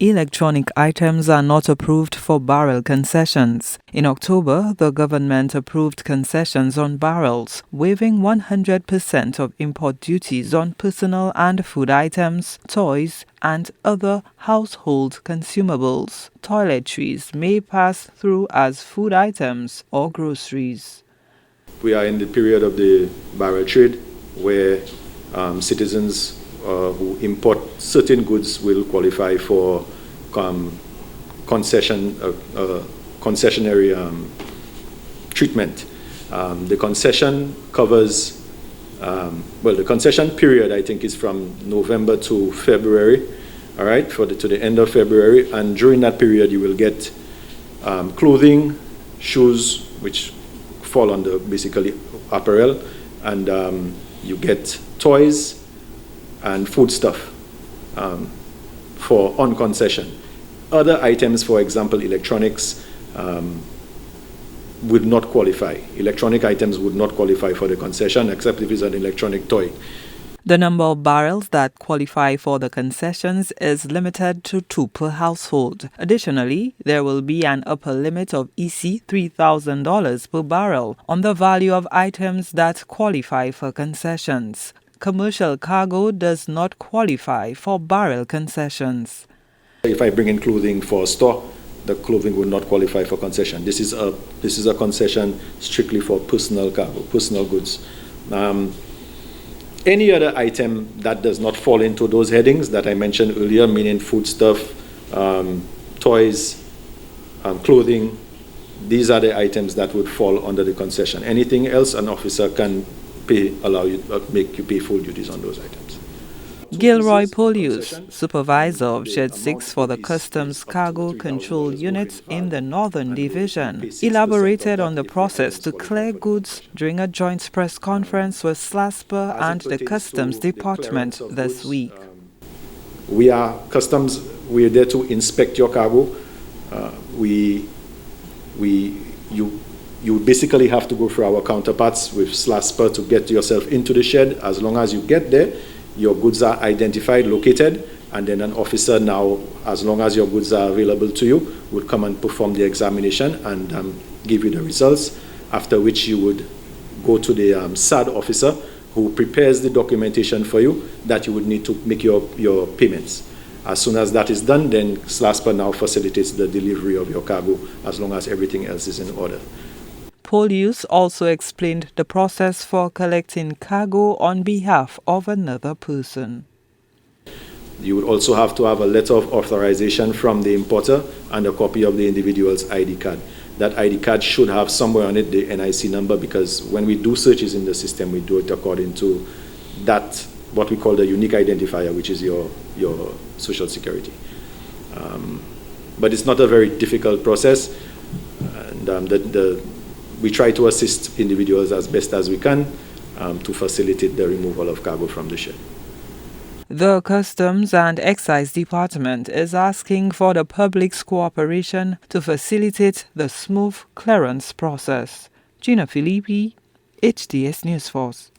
Electronic items are not approved for barrel concessions. In October, the government approved concessions on barrels, waiving 100% of import duties on personal and food items, toys, and other household consumables. Toiletries may pass through as food items or groceries. We are in the period of the barrel trade where citizens who import certain goods will qualify for concessionary treatment. The concession covers, the concession period I think is from November to February, all right, to the end of February, and during that period you will get clothing, shoes, which fall under basically apparel, and you get toys and foodstuff for on concession. Other items, for example, electronics, would not qualify. Electronic items would not qualify for the concession except if it's an electronic toy. The number of barrels that qualify for the concessions is limited to 2 per household. Additionally, there will be an upper limit of EC $3,000 per barrel on the value of items that qualify for concessions. Commercial cargo does not qualify for barrel concessions. If I bring in clothing for a store, the clothing would not qualify for concession. This is a concession strictly for personal cargo, personal goods. Any other item that does not fall into those headings that I mentioned earlier, meaning foodstuff, toys, clothing, these are the items that would fall under the concession. Anything else, an officer can make you pay full duties on those items. Gilroy Polius, supervisor of Shed 6 for the Customs Cargo Control Unit in the Northern Division, elaborated on the process to clear goods during a joint press conference with SLASPA and the Customs Department this week. We are Customs, we are there to inspect your cargo. You basically have to go through our counterparts with SLASPA to get yourself into the shed. As long as you get there, your goods are identified, located, and then an officer now, as long as your goods are available to you, would come and perform the examination and give you the results, after which you would go to the SAD officer who prepares the documentation for you that you would need to make your payments. As soon as that is done, then SLASPA now facilitates the delivery of your cargo as long as everything else is in order. Polius also explained the process for collecting cargo on behalf of another person. You would also have to have a letter of authorization from the importer and a copy of the individual's ID card. That ID card should have somewhere on it the NIC number, because when we do searches in the system, we do it according to that, what we call the unique identifier, which is your social security. But it's not a very difficult process, and we try to assist individuals as best as we can to facilitate the removal of cargo from the shed. The Customs and Excise Department is asking for the public's cooperation to facilitate the smooth clearance process. Gina Filippi, HDS News Force.